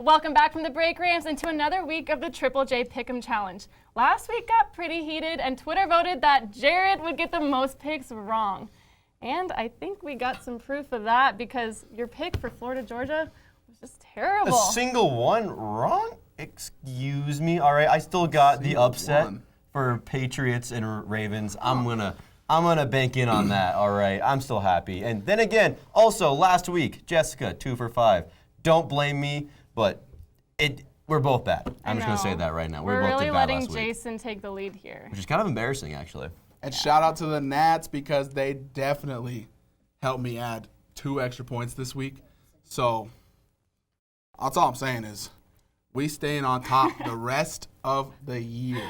Welcome back from the break, Rams, into another week of the Triple J Pick'em Challenge. Last week got pretty heated, and Twitter voted that Jared would get the most picks wrong. And I think we got some proof of that because your pick for Florida, Georgia was just terrible. A single one wrong? Excuse me. All right, I still got the upset for Patriots and Ravens. I'm gonna bank in on that. All right, I'm still happy. And then again, also last week, Jessica 2 for 5. Don't blame me, but we're both bad. I'm just gonna say that right now. We're both really did bad letting last week. Jayson take the lead here, Which is kind of embarrassing, actually. And shout out to the Nats because they definitely helped me add 2 extra points this week. So that's all I'm saying is we staying on top the rest of the year.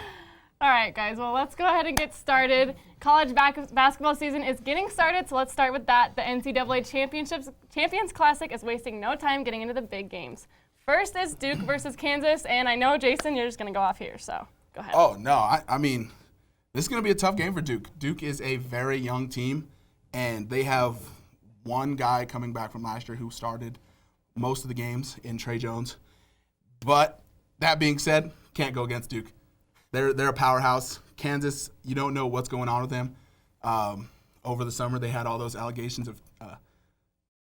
All right, guys. Well, let's go ahead and get started. College basketball season is getting started, so let's start with that. The NCAA Champions Classic is wasting no time getting into the big games. First is Duke versus Kansas, and I know, Jayson, you're just going to go off here, so go ahead. Oh, no. I mean, this is going to be a tough game for Duke. Duke is a very young team, and they have one guy coming back from last year who started most of the games in Trey Jones. But that being said, can't go against Duke. They're a powerhouse. Kansas, you don't know what's going on with them. Over the summer, they had all those allegations of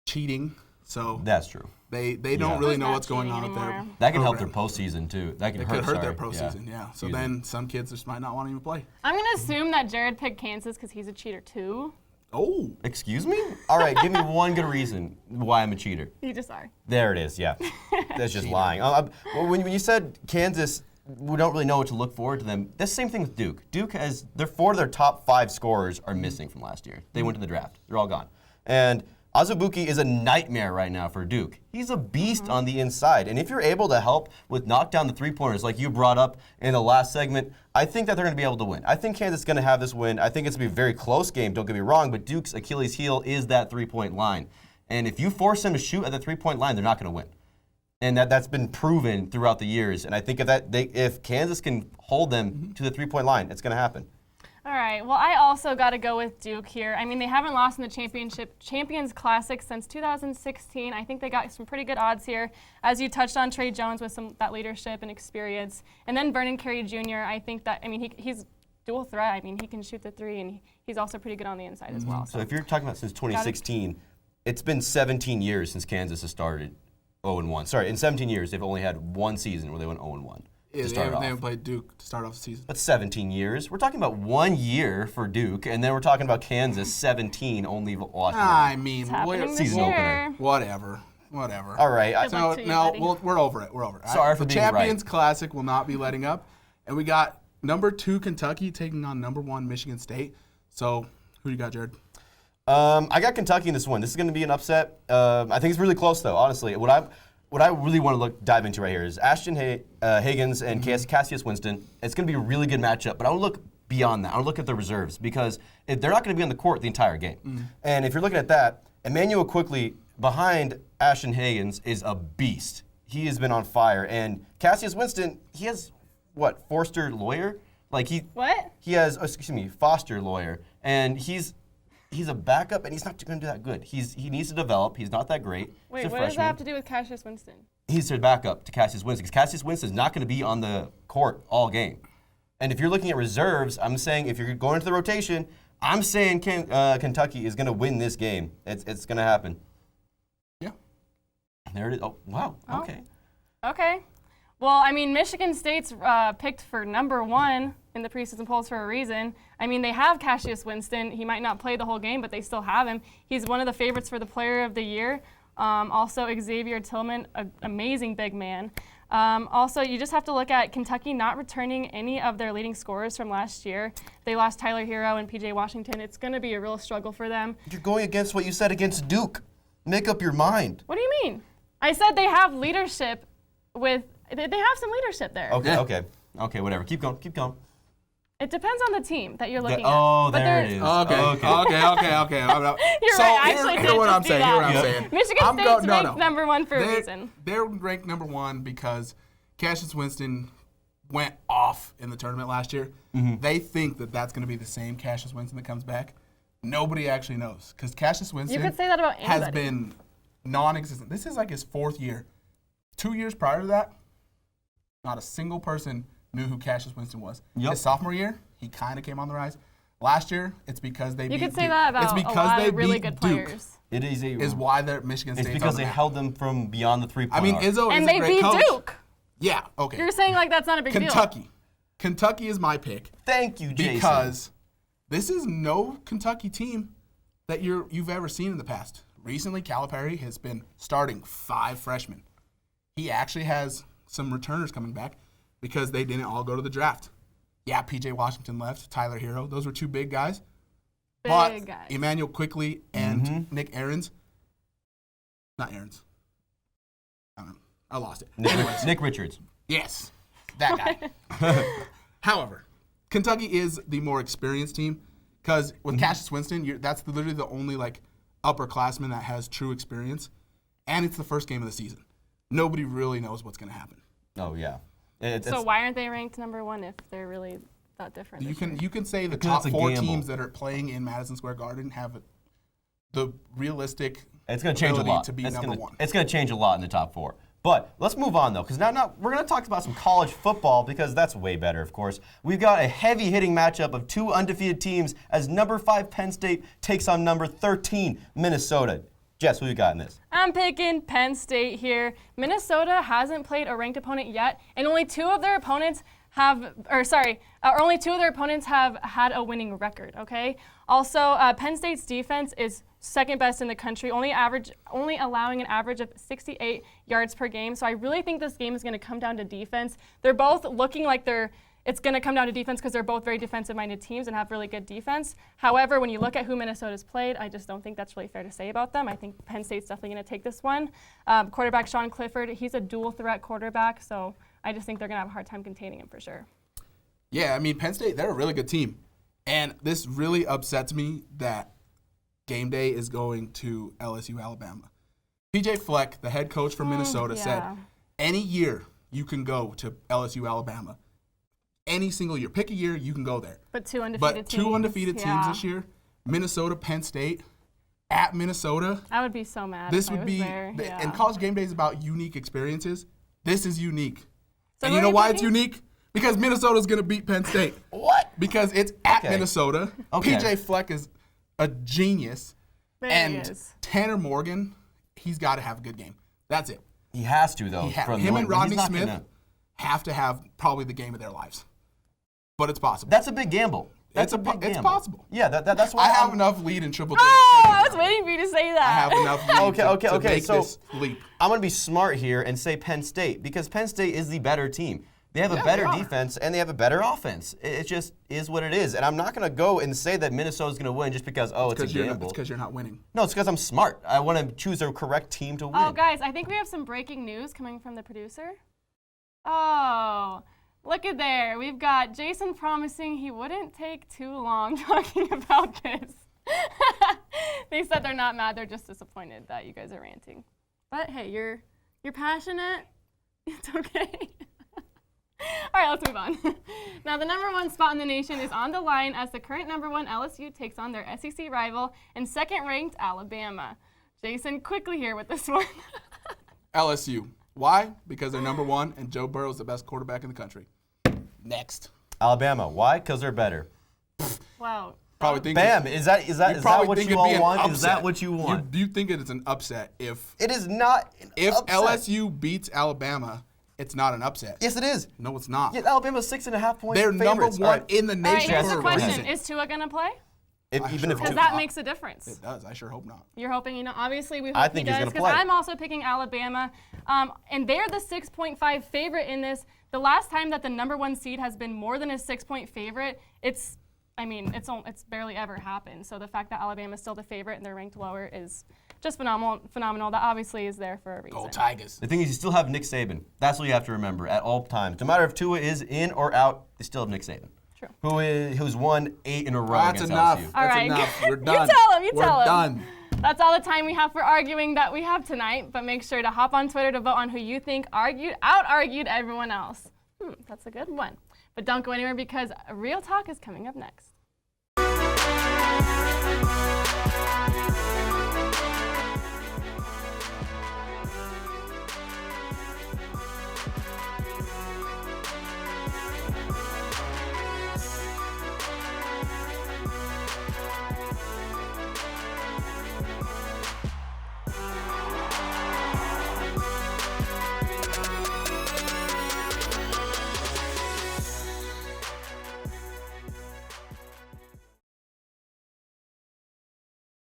cheating. So that's true. They don't really know what's going on with their That can help their postseason, too. That could hurt their postseason, yeah. So then some kids just might not want to even play. I'm going to assume that Jared picked Kansas because he's a cheater, too. Oh. Excuse me? All right, give me one good reason why I'm a cheater. You just are. There it is, yeah. That's just lying. When you said Kansas, we don't really know what to look forward to them. That's the same thing with Duke. Duke has 4 of their top 5 scorers are missing from last year. They went to the draft. They're all gone. And Azubuike is a nightmare right now for Duke. He's a beast on the inside. And if you're able to help with knock down the three-pointers like you brought up in the last segment, I think that they're going to be able to win. I think Kansas is going to have this win. I think it's going to be a very close game, don't get me wrong, but Duke's Achilles heel is that three-point line. And if you force them to shoot at the three-point line, they're not going to win. And that's been proven throughout the years. And I think if Kansas can hold them to the three-point line, it's going to happen. All right. Well, I also got to go with Duke here. I mean, they haven't lost in the Champions Classic since 2016. I think they got some pretty good odds here. As you touched on, Trey Jones with that leadership and experience. And then Vernon Carey Jr., I think that, I mean, he's dual threat. I mean, he can shoot the three, and he's also pretty good on the inside as well. So if you're talking about since 2016, it's been 17 years since Kansas has started 0-1. Sorry, in 17 years, they've only had one season where they went 0-1. Yeah, they haven't played Duke to start off the season. That's 17 years. We're talking about 1 year for Duke, and then we're talking about Kansas 17 only. I mean, season opener. Whatever. All right. So we're over it. We're over it. Sorry for being right. The Champions Classic will not be letting up, and we got number 2 Kentucky taking on number 1 Michigan State. So who you got, Jared? I got Kentucky in this one. This is going to be an upset. I think it's really close, though. Honestly, what I really want to dive into right here is Ashton Higgins and Cassius Winston. It's going to be a really good matchup, but I want to look beyond that. I want to look at the reserves because they're not going to be on the court the entire game. And if you're looking at that, Emmanuel Quickly behind Ashton Higgins is a beast. He has been on fire. And Cassius Winston, he has, Forster lawyer? He has, Foster lawyer. And he's a backup, and he's not going to do that good. He needs to develop. He's not that great. Wait, what does that have to do with Cassius Winston? He's a backup to Cassius Winston, because Cassius Winston is not going to be on the court all game. And if you're looking at reserves, I'm saying if you're going into the rotation, I'm saying Kentucky is going to win this game. It's going to happen. Yeah. There it is. Oh, wow. Okay. Okay. Well, I mean, Michigan State's picked for number 1 in the preseason polls for a reason. I mean, they have Cassius Winston. He might not play the whole game, but they still have him. He's one of the favorites for the Player of the Year. Also, Xavier Tillman, an amazing big man. Also, you just have to look at Kentucky not returning any of their leading scorers from last year. They lost Tyler Hero and P.J. Washington. It's going to be a real struggle for them. You're going against what you said against Duke. Make up your mind. What do you mean? I said they have leadership with – they have some leadership there. Okay, whatever. Keep going. It depends on the team that you're looking at. Oh, there it is. Okay. You're so right. I actually here's what I'm saying. Michigan State's ranked number 1 for a reason. They're ranked number 1 because Cassius Winston went off in the tournament last year. They think that that's going to be the same Cassius Winston that comes back. Nobody actually knows because Cassius Winston you could say that about has been non-existent. This is like his 4th year 2 years prior to that, not a single person knew who Cassius Winston was. Yep. His sophomore year, he kind of came on the rise. Last year, it's because they beat Duke. You could say that about a lot of really good players. It is why they're Michigan State. It's because they held them from beyond the 3-point I mean, arc. Izzo and is a great coach. they beat Duke. Yeah, okay. You're saying like that's not a big deal. Kentucky is my pick. Thank you, Jayson. Because this is no Kentucky team that you've ever seen in the past. Recently, Calipari has been starting 5 freshmen. He actually has some returners coming back because they didn't all go to the draft. Yeah, P.J. Washington left, Tyler Hero. Those were 2 big guys. But Emmanuel Quickly and Nick Ahrens. Not Ahrens. I don't know. I lost it. Nick Richards. Yes, that guy. However, Kentucky is the more experienced team because with Cassius Winston, that's literally the only upperclassman that has true experience, and it's the first game of the season. Nobody really knows what's going to happen. Oh yeah. So why aren't they ranked number 1 if they're really that different? You can say the top 4 teams that are playing in Madison Square Garden have the realistic. It's going to change a lot. To be number 1. It's going to change a lot in the top 4. But let's move on, though, because now we're going to talk about some college football because that's way better, of course. We've got a heavy-hitting matchup of 2 undefeated teams as number 5 Penn State takes on number 13 Minnesota. Jess, who you got in this? I'm picking Penn State here. Minnesota hasn't played a ranked opponent yet, and only 2 of their opponents have had a winning record, okay? Also, Penn State's defense is second best in the country, only allowing an average of 68 yards per game. So I really think this game is going to come down to defense. They're both looking like it's going to come down to defense because they're both very defensive-minded teams and have really good defense. However, when you look at who Minnesota's played, I just don't think that's really fair to say about them. I think Penn State's definitely going to take this one. Quarterback Sean Clifford, he's a dual-threat quarterback, so I just think they're going to have a hard time containing him for sure. Yeah, I mean, Penn State, they're a really good team. And this really upsets me that game day is going to LSU, Alabama. PJ Fleck, the head coach from Minnesota, said any year you can go to LSU, Alabama. Any single year. Pick a year, you can go there. But 2 undefeated teams. 2 undefeated teams this year. Minnesota, Penn State, at Minnesota. I would be so mad This if would I was be, there. and college game day is about unique experiences. This is unique. So and you know why it's unique? Because Minnesota's going to beat Penn State. What? Because it's at Minnesota. Okay. PJ Fleck is a genius. There and he is. Tanner Morgan, he's got to have a good game. That's it. He has to, though. Him and Rodney Smith have to have probably the game of their lives. But it's possible. That's a big gamble. It's possible. Yeah, that's why I have enough lead in triple. I was waiting for you to say that. I have enough lead to make this leap. I'm going to be smart here and say Penn State because Penn State is the better team. They have a better defense and they have a better offense. It just is what it is. And I'm not going to go and say that Minnesota's going to win just because, it's a gamble. It's because you're not winning. No, it's because I'm smart. I want to choose a correct team to win. Oh, guys, I think we have some breaking news coming from the producer. Oh, look at there. We've got Jayson promising he wouldn't take too long talking about this. They said they're not mad. They're just disappointed that you guys are ranting. But, hey, you're passionate. It's okay. All right, let's move on. Now, the number 1 spot in the nation is on the line as the current number 1 LSU takes on their SEC rival and second-ranked Alabama. Jayson, quickly here with this one. LSU. Why? Because they're number 1 and Joe Burrow's the best quarterback in the country. Next. Alabama. Why? Because they're better. Wow. Probably think Bam. Is that what you all want? Is that what you want? Do you think it is an upset if it is not an upset. LSU beats Alabama? It's not an upset. Yes, it is. No, it's not. Yeah, Alabama's 6.5 point They're favorites. number 1 in the nation. All right, here's the question. Reason. Is Tua going to play? Because that makes a difference. It does. I sure hope not. You're hoping, obviously we I hope think he he's does. gonna play. Because I'm also picking Alabama. And they're the 6.5 favorite in this. The last time that the number 1 seed has been more than a 6-point favorite, it's barely ever happened. So the fact that Alabama's still the favorite and they're ranked lower is just phenomenal. That obviously is there for a reason. Go Tigers. The thing is, you still have Nick Saban. That's what you have to remember at all times. No matter if Tua is in or out, they still have Nick Saban. True. Who's won 8 in a row That's against enough. LSU. All right. That's enough. We're done. You tell him. We're done. That's all the time we have for arguing that we have tonight. But make sure to hop on Twitter to vote on who you think out-argued everyone else. That's a good one. But don't go anywhere because Real Talk is coming up next.